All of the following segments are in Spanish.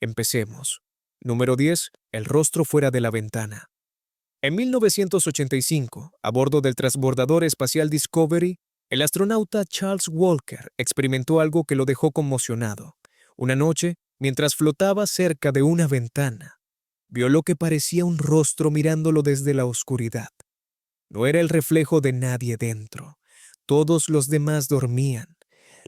Empecemos. Número 10. El rostro fuera de la ventana. En 1985, a bordo del transbordador espacial Discovery, el astronauta Charles Walker experimentó algo que lo dejó conmocionado. Una noche, mientras flotaba cerca de una ventana, vio lo que parecía un rostro mirándolo desde la oscuridad. No era el reflejo de nadie dentro. Todos los demás dormían.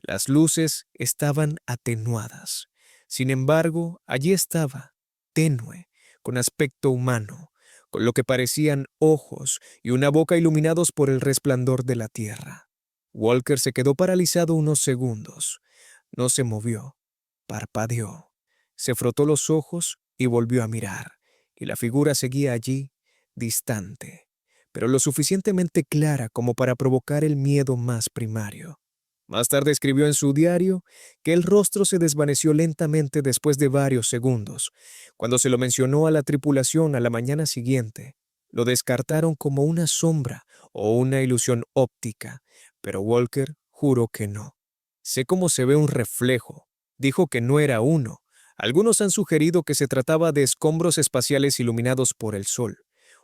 Las luces estaban atenuadas. Sin embargo, allí estaba, tenue, con aspecto humano, con lo que parecían ojos y una boca iluminados por el resplandor de la tierra. Walker se quedó paralizado unos segundos. No se movió, parpadeó, se frotó los ojos y volvió a mirar, y la figura seguía allí, distante, pero lo suficientemente clara como para provocar el miedo más primario. Más tarde escribió en su diario que el rostro se desvaneció lentamente después de varios segundos. Cuando se lo mencionó a la tripulación a la mañana siguiente, lo descartaron como una sombra o una ilusión óptica, pero Walker juró que no. Sé cómo se ve un reflejo. Dijo que no era uno. Algunos han sugerido que se trataba de escombros espaciales iluminados por el sol.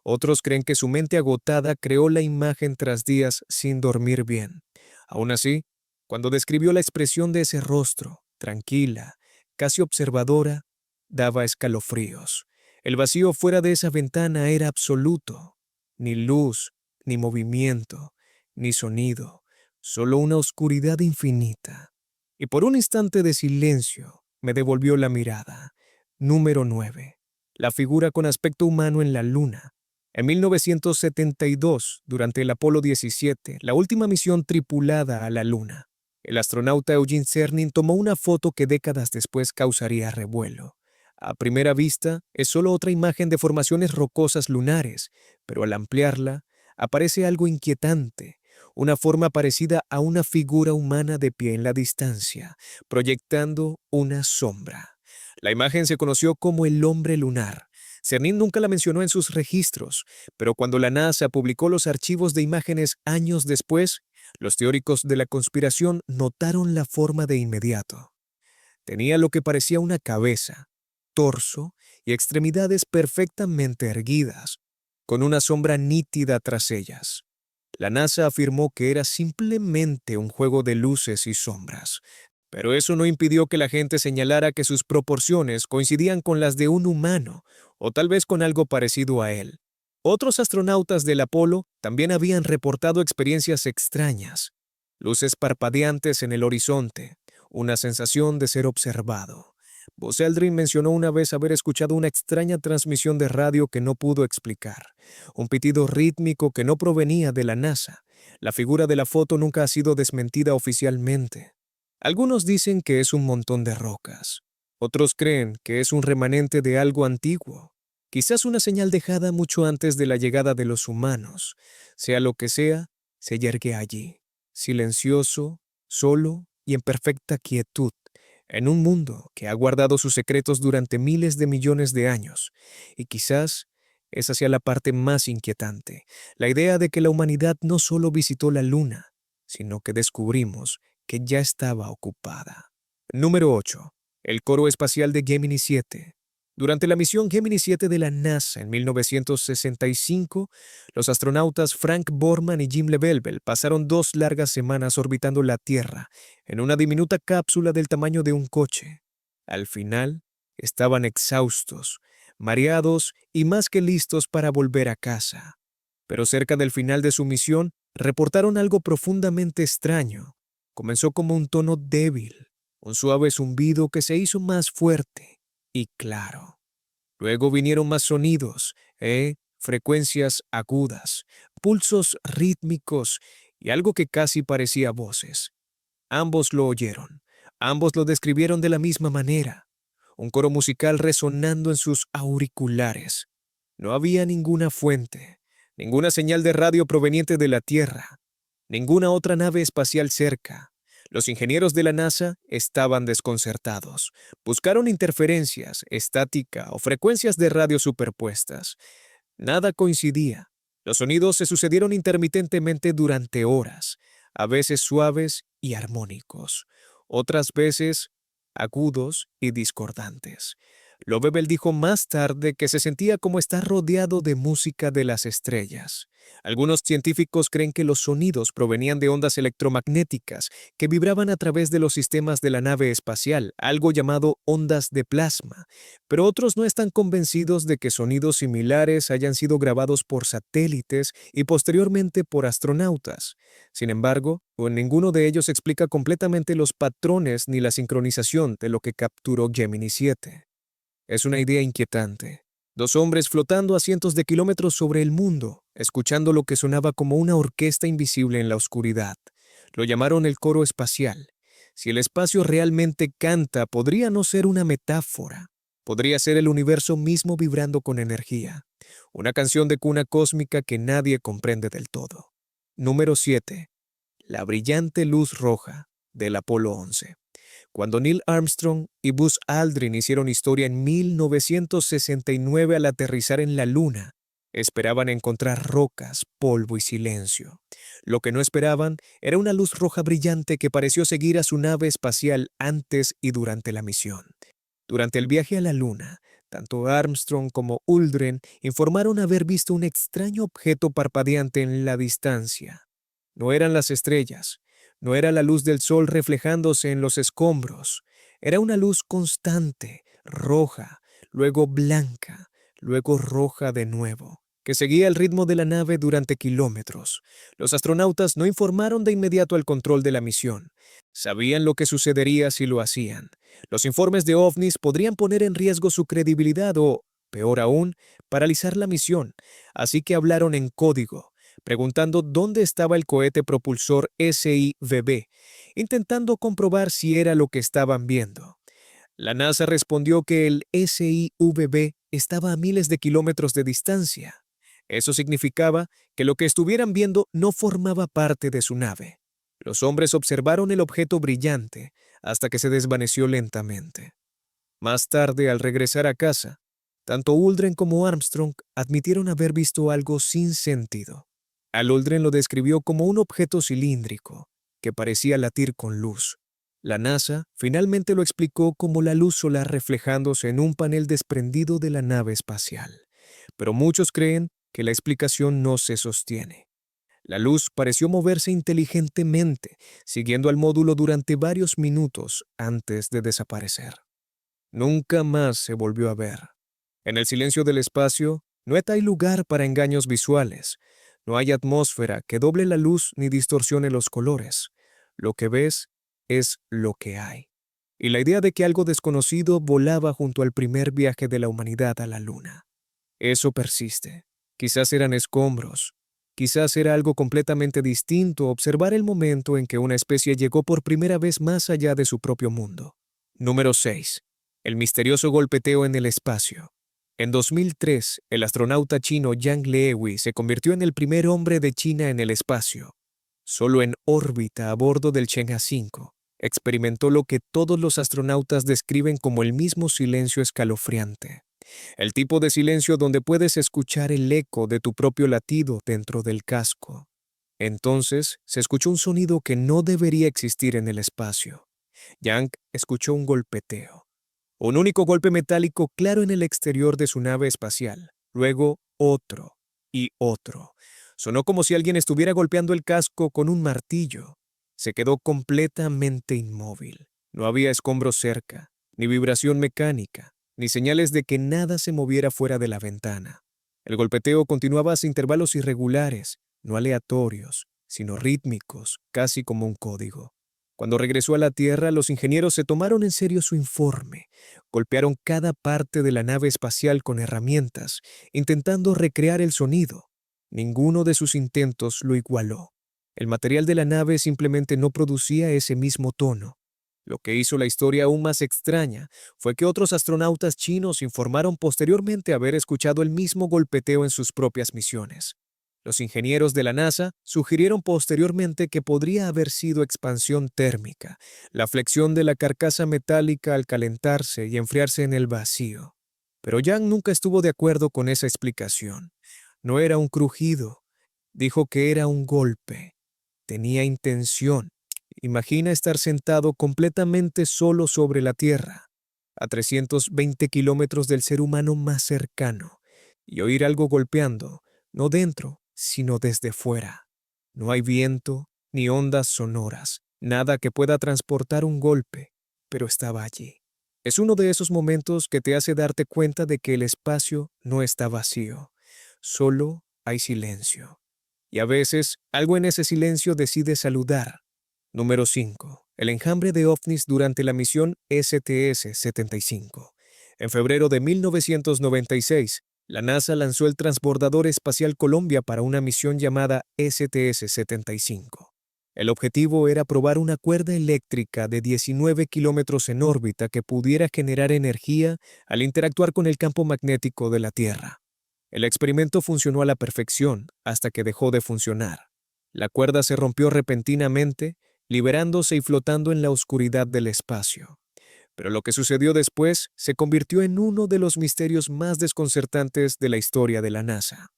Otros creen que su mente agotada creó la imagen tras días sin dormir bien. Aún así, cuando describió la expresión de ese rostro, tranquila, casi observadora, daba escalofríos. El vacío fuera de esa ventana era absoluto. Ni luz, ni movimiento, ni sonido, solo una oscuridad infinita. Y por un instante de silencio me devolvió la mirada. Número 9. La figura con aspecto humano en la luna. En 1972, durante el Apolo 17, la última misión tripulada a la luna, el astronauta Eugene Cernan tomó una foto que décadas después causaría revuelo. A primera vista, es solo otra imagen de formaciones rocosas lunares, pero al ampliarla, aparece algo inquietante, una forma parecida a una figura humana de pie en la distancia, proyectando una sombra. La imagen se conoció como el hombre lunar. Cernan nunca la mencionó en sus registros, pero cuando la NASA publicó los archivos de imágenes años después, los teóricos de la conspiración notaron la forma de inmediato. Tenía lo que parecía una cabeza, torso y extremidades perfectamente erguidas, con una sombra nítida tras ellas. La NASA afirmó que era simplemente un juego de luces y sombras, pero eso no impidió que la gente señalara que sus proporciones coincidían con las de un humano, o tal vez con algo parecido a él. Otros astronautas del Apolo también habían reportado experiencias extrañas, luces parpadeantes en el horizonte, una sensación de ser observado. Buzz Aldrin mencionó una vez haber escuchado una extraña transmisión de radio que no pudo explicar, un pitido rítmico que no provenía de la NASA. La figura de la foto nunca ha sido desmentida oficialmente. Algunos dicen que es un montón de rocas. Otros creen que es un remanente de algo antiguo. Quizás una señal dejada mucho antes de la llegada de los humanos. Sea lo que sea, se yergue allí, silencioso, solo y en perfecta quietud, en un mundo que ha guardado sus secretos durante miles de millones de años. Y quizás esa sea la parte más inquietante, la idea de que la humanidad no solo visitó la Luna, sino que descubrimos que ya estaba ocupada. Número 8. El coro espacial de Gemini 7. Durante la misión Gemini 7 de la NASA en 1965, los astronautas Frank Borman y Jim Lovell pasaron 2 largas semanas orbitando la Tierra en una diminuta cápsula del tamaño de un coche. Al final, estaban exhaustos, mareados y más que listos para volver a casa. Pero cerca del final de su misión, reportaron algo profundamente extraño. Comenzó como un tono débil, un suave zumbido que se hizo más fuerte y claro. Luego vinieron más sonidos, frecuencias agudas, pulsos rítmicos y algo que casi parecía voces. Ambos lo oyeron, ambos lo describieron de la misma manera, un coro musical resonando en sus auriculares. No había ninguna fuente, ninguna señal de radio proveniente de la Tierra, ninguna otra nave espacial cerca. Los ingenieros de la NASA estaban desconcertados. Buscaron interferencias, estática o frecuencias de radio superpuestas. Nada coincidía. Los sonidos se sucedieron intermitentemente durante horas, a veces suaves y armónicos, otras veces agudos y discordantes. Lovebel dijo más tarde que se sentía como estar rodeado de música de las estrellas. Algunos científicos creen que los sonidos provenían de ondas electromagnéticas que vibraban a través de los sistemas de la nave espacial, algo llamado ondas de plasma, pero otros no están convencidos de que sonidos similares hayan sido grabados por satélites y posteriormente por astronautas. Sin embargo, ninguno de ellos explica completamente los patrones ni la sincronización de lo que capturó Gemini 7. Es una idea inquietante. Dos hombres flotando a cientos de kilómetros sobre el mundo, escuchando lo que sonaba como una orquesta invisible en la oscuridad. Lo llamaron el coro espacial. Si el espacio realmente canta, podría no ser una metáfora. Podría ser el universo mismo vibrando con energía. Una canción de cuna cósmica que nadie comprende del todo. Número 7. La brillante luz roja del Apolo 11. Cuando Neil Armstrong y Buzz Aldrin hicieron historia en 1969 al aterrizar en la Luna, esperaban encontrar rocas, polvo y silencio. Lo que no esperaban era una luz roja brillante que pareció seguir a su nave espacial antes y durante la misión. Durante el viaje a la Luna, tanto Armstrong como Aldrin informaron haber visto un extraño objeto parpadeante en la distancia. No eran las estrellas, no era la luz del sol reflejándose en los escombros. Era una luz constante, roja, luego blanca, luego roja de nuevo, que seguía el ritmo de la nave durante kilómetros. Los astronautas no informaron de inmediato al control de la misión. Sabían lo que sucedería si lo hacían. Los informes de ovnis podrían poner en riesgo su credibilidad o, peor aún, paralizar la misión. Así que hablaron en código, preguntando dónde estaba el cohete propulsor SIVB, intentando comprobar si era lo que estaban viendo. La NASA respondió que el SIVB estaba a miles de kilómetros de distancia. Eso significaba que lo que estuvieran viendo no formaba parte de su nave. Los hombres observaron el objeto brillante hasta que se desvaneció lentamente. Más tarde, al regresar a casa, tanto Aldrin como Armstrong admitieron haber visto algo sin sentido. Aldrin lo describió como un objeto cilíndrico que parecía latir con luz. La NASA finalmente lo explicó como la luz solar reflejándose en un panel desprendido de la nave espacial. Pero muchos creen que la explicación no se sostiene. La luz pareció moverse inteligentemente, siguiendo al módulo durante varios minutos antes de desaparecer. Nunca más se volvió a ver. En el silencio del espacio, no hay lugar para engaños visuales. No hay atmósfera que doble la luz ni distorsione los colores. Lo que ves es lo que hay. Y la idea de que algo desconocido volaba junto al primer viaje de la humanidad a la Luna. Eso persiste. Quizás eran escombros. Quizás era algo completamente distinto observar el momento en que una especie llegó por primera vez más allá de su propio mundo. Número 6. El misterioso golpeteo en el espacio. En 2003, el astronauta chino Yang Lewi se convirtió en el primer hombre de China en el espacio. Solo en órbita a bordo del Chang'e 5, experimentó lo que todos los astronautas describen como el mismo silencio escalofriante. El tipo de silencio donde puedes escuchar el eco de tu propio latido dentro del casco. Entonces, se escuchó un sonido que no debería existir en el espacio. Yang escuchó un golpeteo. Un único golpe metálico claro en el exterior de su nave espacial. Luego, otro y otro. Sonó como si alguien estuviera golpeando el casco con un martillo. Se quedó completamente inmóvil. No había escombros cerca, ni vibración mecánica, ni señales de que nada se moviera fuera de la ventana. El golpeteo continuaba a intervalos irregulares, no aleatorios, sino rítmicos, casi como un código. Cuando regresó a la Tierra, los ingenieros se tomaron en serio su informe. Golpearon cada parte de la nave espacial con herramientas, intentando recrear el sonido. Ninguno de sus intentos lo igualó. El material de la nave simplemente no producía ese mismo tono. Lo que hizo la historia aún más extraña fue que otros astronautas chinos informaron posteriormente haber escuchado el mismo golpeteo en sus propias misiones. Los ingenieros de la NASA sugirieron posteriormente que podría haber sido expansión térmica, la flexión de la carcasa metálica al calentarse y enfriarse en el vacío. Pero Yang nunca estuvo de acuerdo con esa explicación. No era un crujido, dijo que era un golpe. Tenía intención, imagina estar sentado completamente solo sobre la Tierra, a 320 kilómetros del ser humano más cercano, y oír algo golpeando, no dentro, sino desde fuera. No hay viento, ni ondas sonoras, nada que pueda transportar un golpe, pero estaba allí. Es uno de esos momentos que te hace darte cuenta de que el espacio no está vacío, solo hay silencio. Y a veces algo en ese silencio decide saludar. Número 5. El enjambre de ovnis durante la misión STS-75. En febrero de 1996, la NASA lanzó el transbordador espacial Columbia para una misión llamada STS-75. El objetivo era probar una cuerda eléctrica de 19 kilómetros en órbita que pudiera generar energía al interactuar con el campo magnético de la Tierra. El experimento funcionó a la perfección hasta que dejó de funcionar. La cuerda se rompió repentinamente, liberándose y flotando en la oscuridad del espacio. Pero lo que sucedió después se convirtió en uno de los misterios más desconcertantes de la historia de la NASA.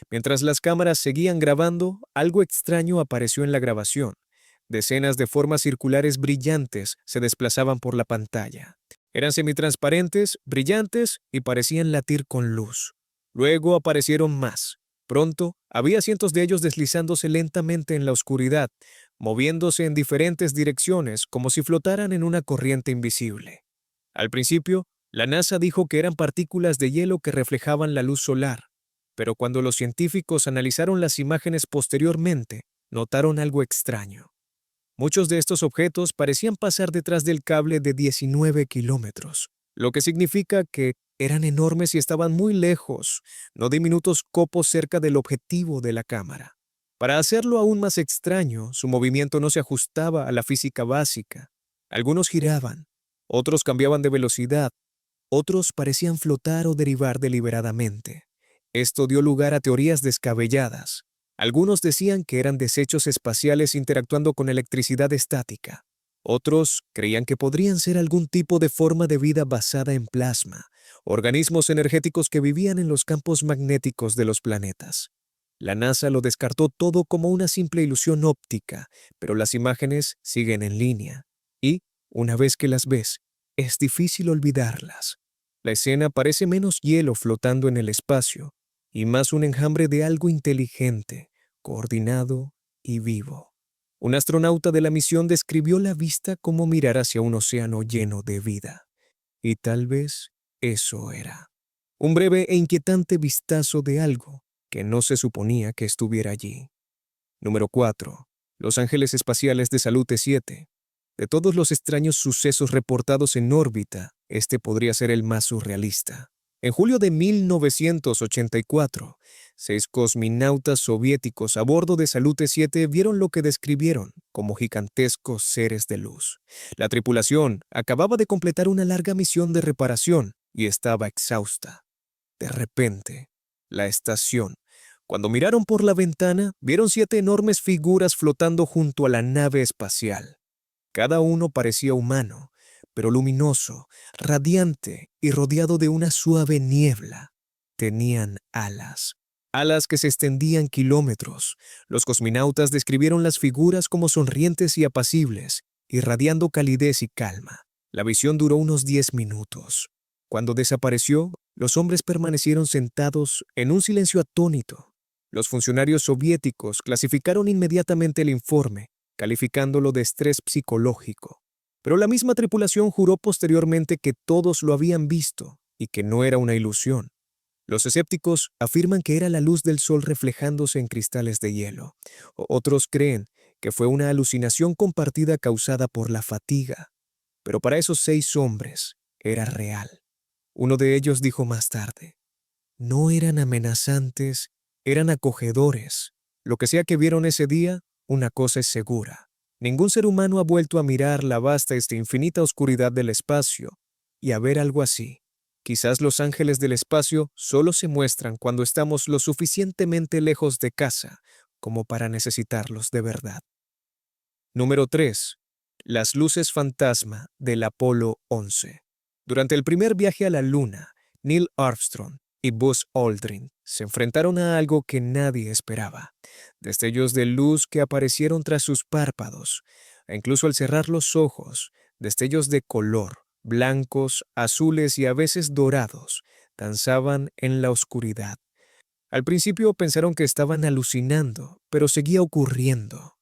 Mientras las cámaras seguían grabando, algo extraño apareció en la grabación. Decenas de formas circulares brillantes se desplazaban por la pantalla. Eran semitransparentes, brillantes y parecían latir con luz. Luego aparecieron más. Pronto, había cientos de ellos deslizándose lentamente en la oscuridad, moviéndose en diferentes direcciones como si flotaran en una corriente invisible. Al principio, la NASA dijo que eran partículas de hielo que reflejaban la luz solar, pero cuando los científicos analizaron las imágenes posteriormente, notaron algo extraño. Muchos de estos objetos parecían pasar detrás del cable de 19 kilómetros, lo que significa que eran enormes y estaban muy lejos, no diminutos copos cerca del objetivo de la cámara. Para hacerlo aún más extraño, su movimiento no se ajustaba a la física básica. Algunos giraban, otros cambiaban de velocidad, otros parecían flotar o derivar deliberadamente. Esto dio lugar a teorías descabelladas. Algunos decían que eran desechos espaciales interactuando con electricidad estática. Otros creían que podrían ser algún tipo de forma de vida basada en plasma, organismos energéticos que vivían en los campos magnéticos de los planetas. La NASA lo descartó todo como una simple ilusión óptica, pero las imágenes siguen en línea. Y, una vez que las ves, es difícil olvidarlas. La escena parece menos hielo flotando en el espacio y más un enjambre de algo inteligente, coordinado y vivo. Un astronauta de la misión describió la vista como mirar hacia un océano lleno de vida. Y tal vez eso era. Un breve e inquietante vistazo de algo que no se suponía que estuviera allí. Número 4. Los ángeles espaciales de Salute 7. De todos los extraños sucesos reportados en órbita, este podría ser el más surrealista. En julio de 1984, 6 cosmonautas soviéticos a bordo de Salute 7 vieron lo que describieron como gigantescos seres de luz. La tripulación acababa de completar una larga misión de reparación y estaba exhausta. De repente, la estación, cuando miraron por la ventana, vieron 7 enormes figuras flotando junto a la nave espacial. Cada uno parecía humano, pero luminoso, radiante y rodeado de una suave niebla. Tenían alas, alas que se extendían kilómetros. Los cosmonautas describieron las figuras como sonrientes y apacibles, irradiando calidez y calma. La visión duró unos 10 minutos. Cuando desapareció, los hombres permanecieron sentados en un silencio atónito. Los funcionarios soviéticos clasificaron inmediatamente el informe, calificándolo de estrés psicológico. Pero la misma tripulación juró posteriormente que todos lo habían visto y que no era una ilusión. Los escépticos afirman que era la luz del sol reflejándose en cristales de hielo. Otros creen que fue una alucinación compartida causada por la fatiga. Pero para esos 6 hombres era real. Uno de ellos dijo más tarde: no eran amenazantes, eran acogedores. Lo que sea que vieron ese día, una cosa es segura. Ningún ser humano ha vuelto a mirar la vasta infinita oscuridad del espacio y a ver algo así. Quizás los ángeles del espacio solo se muestran cuando estamos lo suficientemente lejos de casa como para necesitarlos de verdad. Número 3. Las luces fantasma del Apolo 11. Durante el primer viaje a la Luna, Neil Armstrong y Buzz Aldrin se enfrentaron a algo que nadie esperaba. Destellos de luz que aparecieron tras sus párpados. e incluso al cerrar los ojos, destellos de color, blancos, azules y a veces dorados, danzaban en la oscuridad. Al principio pensaron que estaban alucinando, pero seguía ocurriendo.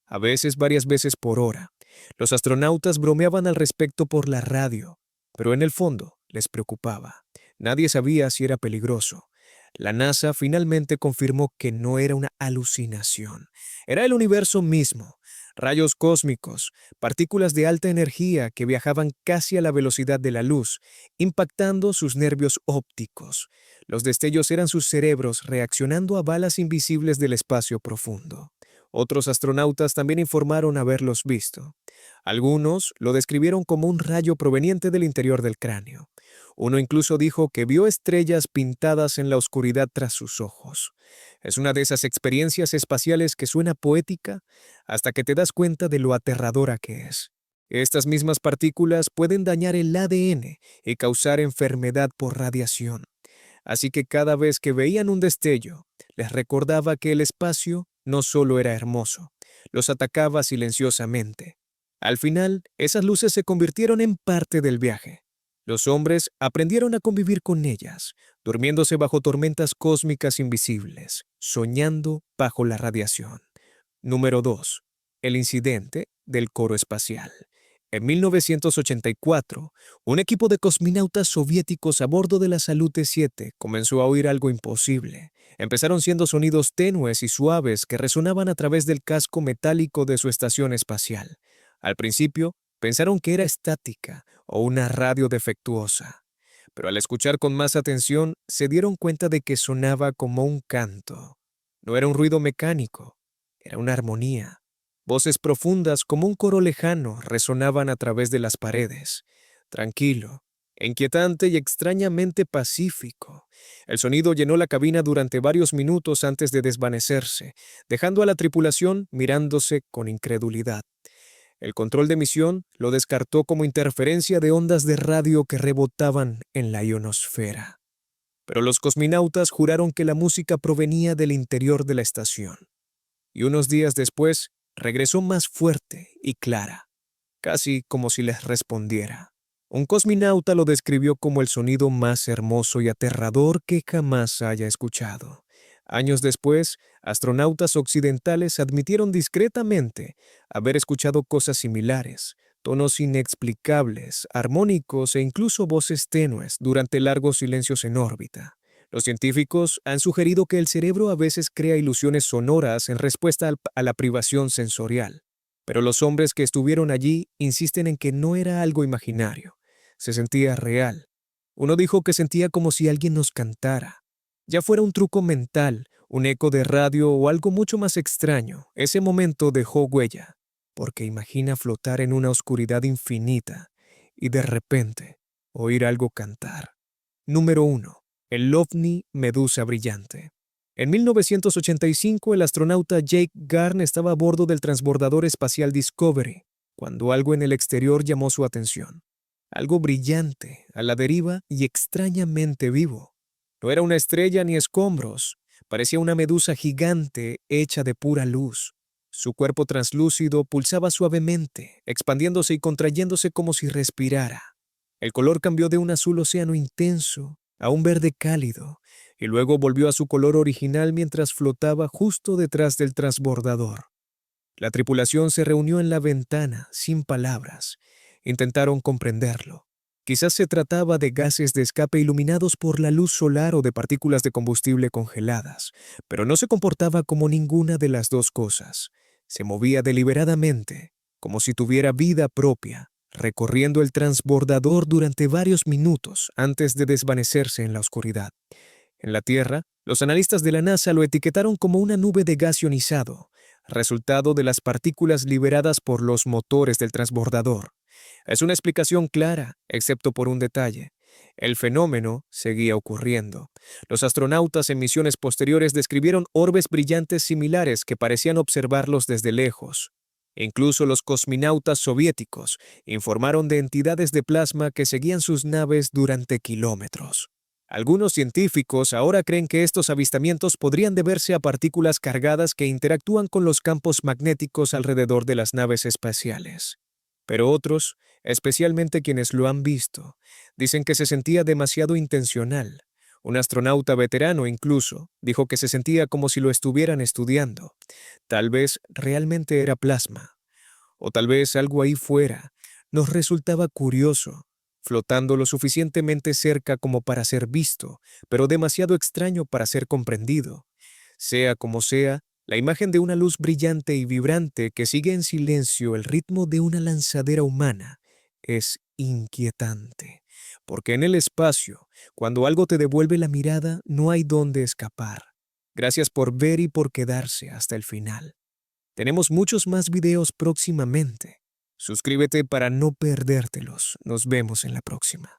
A veces, varias veces por hora. Los astronautas bromeaban al respecto por la radio, pero en el fondo les preocupaba. Nadie sabía si era peligroso. La NASA finalmente confirmó que no era una alucinación. Era el universo mismo. Rayos cósmicos, partículas de alta energía que viajaban casi a la velocidad de la luz, impactando sus nervios ópticos. Los destellos eran sus cerebros reaccionando a balas invisibles del espacio profundo. Otros astronautas también informaron haberlos visto. Algunos lo describieron como un rayo proveniente del interior del cráneo. Uno incluso dijo que vio estrellas pintadas en la oscuridad tras sus ojos. Es una de esas experiencias espaciales que suena poética hasta que te das cuenta de lo aterradora que es. Estas mismas partículas pueden dañar el ADN y causar enfermedad por radiación. Así que cada vez que veían un destello, les recordaba que el espacio no solo era hermoso, los atacaba silenciosamente. Al final, esas luces se convirtieron en parte del viaje. Los hombres aprendieron a convivir con ellas, durmiéndose bajo tormentas cósmicas invisibles, soñando bajo la radiación. Número 2. El incidente del coro espacial. En 1984, un equipo de cosmonautas soviéticos a bordo de la Salyut T-7 comenzó a oír algo imposible. Empezaron siendo sonidos tenues y suaves que resonaban a través del casco metálico de su estación espacial. Al principio, pensaron que era estática o una radio defectuosa, pero al escuchar con más atención, se dieron cuenta de que sonaba como un canto. No era un ruido mecánico, era una armonía. Voces profundas como un coro lejano resonaban a través de las paredes. Tranquilo, inquietante y extrañamente pacífico. El sonido llenó la cabina durante varios minutos antes de desvanecerse, dejando a la tripulación mirándose con incredulidad. El control de misión lo descartó como interferencia de ondas de radio que rebotaban en la ionosfera. Pero los cosmonautas juraron que la música provenía del interior de la estación. Y unos días después, regresó más fuerte y clara, casi como si les respondiera. Un cosmonauta lo describió como el sonido más hermoso y aterrador que jamás haya escuchado. Años después, astronautas occidentales admitieron discretamente haber escuchado cosas similares, tonos inexplicables, armónicos e incluso voces tenues durante largos silencios en órbita. Los científicos han sugerido que el cerebro a veces crea ilusiones sonoras en respuesta a la privación sensorial, pero los hombres que estuvieron allí insisten en que no era algo imaginario, se sentía real. Uno dijo que sentía como si alguien nos cantara. Ya fuera un truco mental, un eco de radio o algo mucho más extraño, ese momento dejó huella, porque imagina flotar en una oscuridad infinita y de repente oír algo cantar. Número 1. El ovni Medusa brillante. En 1985, el astronauta Jake Garn estaba a bordo del transbordador espacial Discovery, cuando algo en el exterior llamó su atención. Algo brillante, a la deriva y extrañamente vivo. No era una estrella ni escombros, parecía una medusa gigante hecha de pura luz. Su cuerpo translúcido pulsaba suavemente, expandiéndose y contrayéndose como si respirara. El color cambió de un azul océano intenso a un verde cálido, y luego volvió a su color original mientras flotaba justo detrás del transbordador. La tripulación se reunió en la ventana, sin palabras. Intentaron comprenderlo. Quizás se trataba de gases de escape iluminados por la luz solar o de partículas de combustible congeladas, pero no se comportaba como ninguna de las dos cosas. Se movía deliberadamente, como si tuviera vida propia, recorriendo el transbordador durante varios minutos antes de desvanecerse en la oscuridad. En la Tierra, los analistas de la NASA lo etiquetaron como una nube de gas ionizado, resultado de las partículas liberadas por los motores del transbordador. Es una explicación clara, excepto por un detalle. El fenómeno seguía ocurriendo. Los astronautas en misiones posteriores describieron orbes brillantes similares que parecían observarlos desde lejos. Incluso los cosmonautas soviéticos informaron de entidades de plasma que seguían sus naves durante kilómetros. Algunos científicos ahora creen que estos avistamientos podrían deberse a partículas cargadas que interactúan con los campos magnéticos alrededor de las naves espaciales. Pero otros, especialmente quienes lo han visto, dicen que se sentía demasiado intencional. Un astronauta veterano incluso dijo que se sentía como si lo estuvieran estudiando. Tal vez realmente era plasma, o tal vez algo ahí fuera nos resultaba curioso, flotando lo suficientemente cerca como para ser visto, pero demasiado extraño para ser comprendido. Sea como sea, la imagen de una luz brillante y vibrante que sigue en silencio el ritmo de una lanzadera humana es inquietante, porque en el espacio, cuando algo te devuelve la mirada, no hay dónde escapar. Gracias por ver y por quedarse hasta el final. Tenemos muchos más videos próximamente. Suscríbete para no perdértelos. Nos vemos en la próxima.